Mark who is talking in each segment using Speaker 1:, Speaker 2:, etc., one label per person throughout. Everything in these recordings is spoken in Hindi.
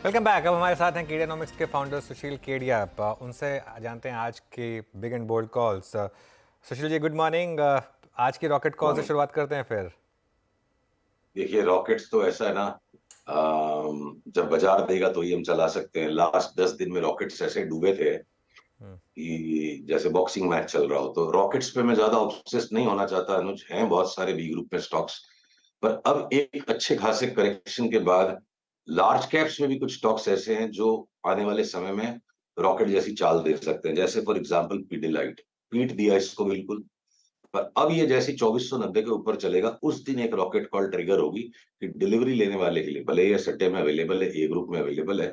Speaker 1: Welcome back. अब हमारे साथ हैं केडियानॉमिक्स के फाउंडर सुशील केडिया। उनसे जानते हैं आज की big and bold calls. Sushil ji, good morning. आज की रॉकेट कॉल से
Speaker 2: मॉर्निंग।
Speaker 1: शुरुआत करते हैं फिर।
Speaker 2: देखिए, रॉकेट्स तो ऐसा है ना। जब बाजार देगा तो ही हम चला सकते हैं। लास्ट 10 दिन में रॉकेट्स ऐसे डूबे थे कि जैसे बॉक्सिंग मैच चल रहा हो। तो रॉकेट्स पे मैं ज्यादा ऑब्सेस नहीं होना चाहता अनुज। हैं बहुत सारे बी ग्रुप में स्टॉक्स, पर अब एक अच्छे खासे करेक्शन के बाद लार्ज कैप्स में भी कुछ स्टॉक्स ऐसे हैं जो आने वाले समय में रॉकेट जैसी चाल दे सकते हैं। जैसे फॉर एग्जांपल पीडिलाइट, पीट दिया इसको बिल्कुल। पर अब ये जैसे 2490 के ऊपर चलेगा, उस दिन एक रॉकेट कॉल ट्रिगर होगी कि डिलीवरी लेने वाले के लिए, भले ये सट्टे में अवेलेबल है, ए ग्रुप में अवेलेबल है,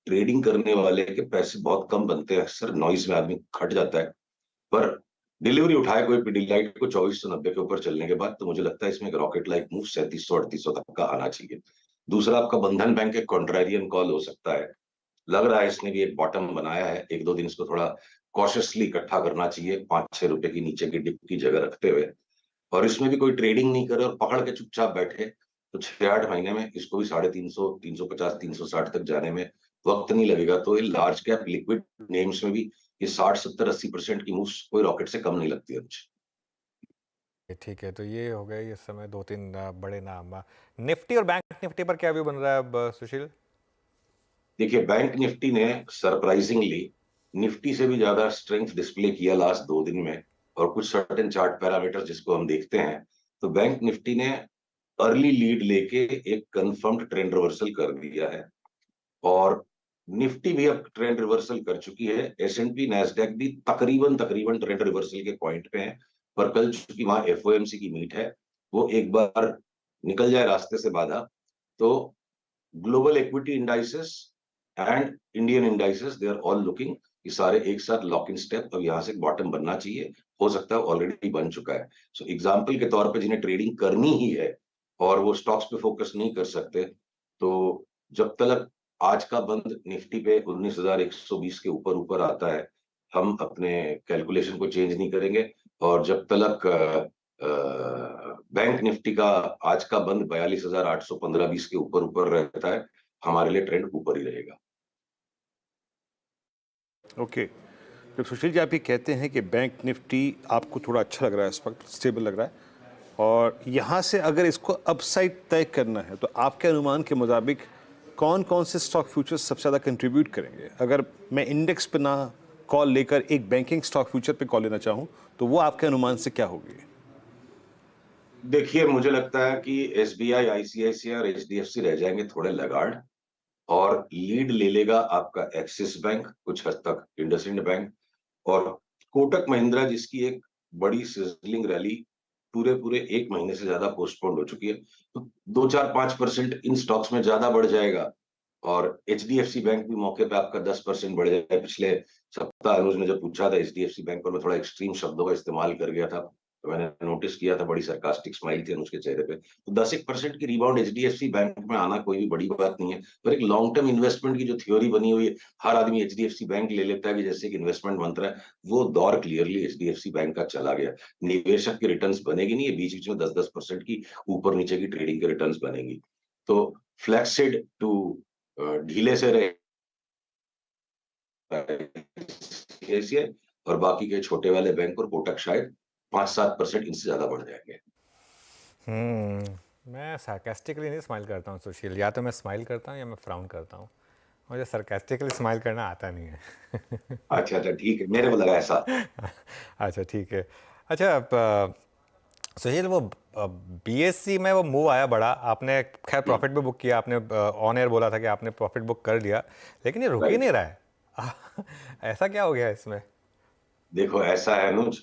Speaker 2: ट्रेडिंग करने वाले के पैसे बहुत कम बनते हैं, अक्सर नॉइस में आदमी खट जाता है। पर डिलीवरी उठाए कोई पीडीलाइट को 2490 के ऊपर चलने के बाद, तो मुझे लगता है इसमें एक रॉकेट लाइक मूव 3700 3800 तक का आना चाहिए। दूसरा, आपका बंधन बैंक एक कॉन्ट्रेरियन कॉल हो सकता है। लग रहा है इसने भी एक बॉटम बनाया है। एक दो दिन इसको थोड़ा कॉशियसली इकट्ठा करना चाहिए, 5-6 रुपए की नीचे की डिप की जगह रखते हुए। और इसमें भी कोई ट्रेडिंग नहीं करे और पकड़ के चुपचाप बैठे, तो 6-8 महीने में इसको भी 350, 350, 360 तक जाने में वक्त नहीं लगेगा। तो ये लार्ज कैप लिक्विड नेम्स में भी ये 60-70-80% की मूव्स कोई रॉकेट से कम नहीं लगती है मुझे।
Speaker 1: ठीक है, तो ये हो गए इस समय दो तीन बड़े नाम। निफ्टी और बैंक निफ्टी पर क्या व्यू बन रहा है अब, सुशील?
Speaker 2: देखिए, बैंक निफ्टी ने सरप्राइजिंगली निफ्टी से भी ज्यादा स्ट्रेंथ डिस्प्ले किया लास्ट 2 दिन में। और कुछ सर्टेन चार्ट पैरामीटर्स जिसको हम देखते हैं, तो बैंक निफ्टी ने अर्ली लीड लेके एक कंफर्म्ड ट्रेंड रिवर्सल कर दिया है। और निफ्टी भी अब ट्रेंड रिवर्सल कर चुकी है। एस&पी नैस्डैक भी तकरीबन तकरीबन ट्रेंड रिवर्सल के पॉइंट पे है। पर कल चूंकि वहां एफओएमसी की मीट है, वो एक बार निकल जाए रास्ते से बाधा, तो global equity indices and Indian indices they are all looking कि सारे एक साथ लॉक इन स्टेप। अब यहाँ से बॉटम बनना चाहिए। हो सकता है ऑलरेडी बन चुका है। सो एग्जाम्पल के तौर पे जिन्हें ट्रेडिंग करनी ही है और वो स्टॉक्स पे फोकस नहीं कर सकते, तो जब तक आज का बंद निफ्टी पे 19,120 के ऊपर ऊपर आता है, हम अपने कैलकुलेशन को चेंज नहीं करेंगे। और जब तक बैंक निफ्टी का आज का बंद 42,815-20 के ऊपर ऊपर रहता है, हमारे लिए ट्रेंड ऊपर ही रहेगा।
Speaker 3: ओके। जब सुशील जी आप ये कहते हैं कि बैंक निफ्टी आपको थोड़ा अच्छा लग रहा है, इस वक्त स्टेबल लग रहा है, और यहाँ से अगर इसको अपसाइड तय करना है, तो आपके अनुमान के मुताबिक कौन कौन से स्टॉक फ्यूचर्स सबसे ज़्यादा कंट्रीब्यूट करेंगे? अगर मैं इंडेक्स पे ना कॉल लेकर एक बैंकिंग स्टॉक फ्यूचर पे कॉल लेना चाहूँ, तो वो आपके अनुमान से क्या होगी?
Speaker 2: देखिए, मुझे लगता है कि एसबीआई, आईसीआईसीआई और एचडीएफसी रह जाएंगे थोड़े लगाड़। और लीड ले लेगा आपका एक्सिस बैंक, कुछ हद तक इंडसइंड बैंक, और कोटक महिंद्रा, जिसकी एक बड़ी सिजलिंग रैली पूरे पूरे 1 महीने से ज्यादा पोस्टपोन्ड हो चुकी है। तो 2-4-5% इन स्टॉक्स में ज्यादा बढ़ जाएगा। और एचडीएफसी बैंक भी मौके पे आपका 10% बढ़ जाएगा। पिछले सप्ताह अनुज ने जब पूछा था एचडीएफसी बैंक पर, मैं थोड़ा एक्सट्रीम शब्दों का इस्तेमाल कर गया था, तो मैंने नोटिस किया था बड़ी सरकास्टिक स्माइल थी अनुज के चेहरे पे। तो 10-1% की रिबाउंड एचडीएफसी बैंक में आना कोई भी बड़ी बात नहीं है। पर एक लॉन्ग टर्म इन्वेस्टमेंट की जो थ्योरी बनी हुई है, हर आदमी एचडीएफसी बैंक ले लेता है कि जैसे एक इन्वेस्टमेंट मंत्र है, वो दौर क्लियरली एचडीएफसी बैंक का चला गया। निवेशक की रिटर्न्स बनेगी नहीं, बीच बीच में 10-10% की ऊपर नीचे की ट्रेडिंग की रिटर्न्स बनेगी। तो फ्लैक्सिड टू ढीले से रहे और बाकी के छोटे वाले बैंक और कोटक शायद 5-7% इनसे ज्यादा बढ़ जाएंगे।
Speaker 1: मैं sarcastically नहीं स्माइल करता हूँ सुशील। या तो मैं स्माइल करता हूँ या मैं फ्राउन करता हूँ। मुझे sarcastically स्माइल करना आता नहीं है।
Speaker 2: अच्छा अच्छा, ठीक है, मेरे को लगा ऐसा।
Speaker 1: अच्छा, ठीक है। अच्छा, अब सुशील, वो बीएससी में वो मूव आया बड़ा, आपने खैर प्रॉफिट भी बुक किया, आपने ऑन एयर बोला था कि आपने प्रॉफिट बुक कर लिया, लेकिन ये रुक ही
Speaker 2: राइट।
Speaker 1: नहीं रहा है। ऐसा क्या हो गया इसमें?
Speaker 2: देखो, ऐसा है अनुज,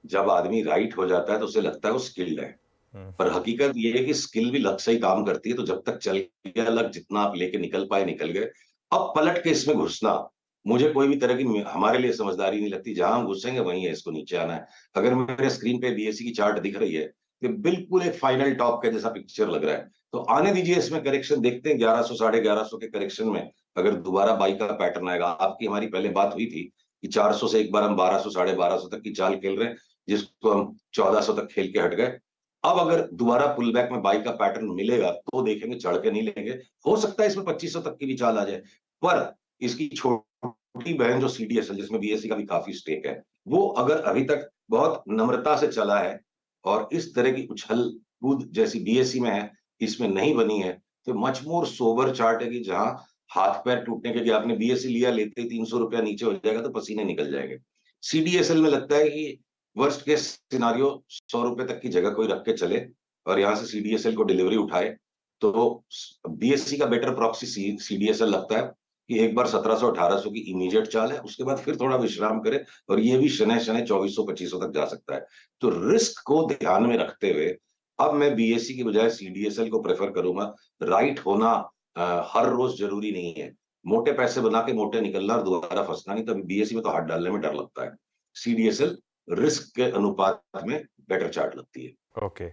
Speaker 2: जब आदमी राइट हो जाता है तो उसे लगता है वो स्किल्ड है। पर हकीकत ये है कि स्किल भी लक से ही काम करती है। तो जब तक चल गया लक, जितना आप लेके निकल पाए निकल गए। अब पलट के इसमें घुसना मुझे कोई भी तरह की, हमारे लिए समझदारी नहीं लगती। जहां हम घुसेंगे वहीं है इसको नीचे आना है। अगर मेरे स्क्रीन पे बीएससी की चार्ट दिख रही है, तो बिल्कुल एक फाइनल टॉप के जैसा पिक्चर लग रहा है। तो आने दीजिए, इसमें करेक्शन देखते हैं। 1100 1150 के करेक्शन में अगर दोबारा बाई का पैटर्न आएगा, आपकी हमारी पहले बात हुई थी कि 400 से एक बार हम 1200 1250 तक की चाल खेल रहे हैं, जिसको हम 1400 तक खेल के हट गए। अब अगर दोबारा पुल बैक में बाई का पैटर्न मिलेगा तो देखेंगे, चढ़ के नहीं लेंगे। हो सकता है इसमें 2500 तक की भी चाल आ जाए, पर इसकी छोटी बहन जो सीडीएसएल, जिसमें बीएसई का भी काफी स्टेक है, वो अगर अभी तक बहुत नम्रता से चला है और इस तरह की उछल कूद जैसी बीएसई में है, इसमें नहीं बनी है, तो मच मोर सोबर चार्ट है कि जहां हाथ पैर टूटने के, कि आपने बीएसई लिया, लेते ही 300 रुपया नीचे हो जाएगा तो पसीने निकल जाएंगे। सीडीएसएल में लगता है कि वर्स्ट केस सिनारियो 100 रुपए तक की जगह कोई रख के चले और यहाँ से सीडीएसएल को डिलीवरी उठाए, तो बीएससी का बेटर प्रॉक्सी सीडीएसएल लगता है कि एक बार 1700-1800 की इमीडिएट चाल है, उसके बाद फिर थोड़ा विश्राम करे और ये भी शनै शनै 2400-2500 तक जा सकता है। तो रिस्क को ध्यान में रखते हुए अब मैं बीएससी की बजाय सीडीएसएल को प्रेफर करूंगा। राइट होना हर रोज जरूरी नहीं है। मोटे पैसे बना के मोटे निकलना और दोबारा फंसना नहीं, तभी बीएससी में तो हाथ डालने में डर लगता है। सीडीएसएल रिस्क के अनुपात में बेटर चार्ट लगती है।
Speaker 1: ओके।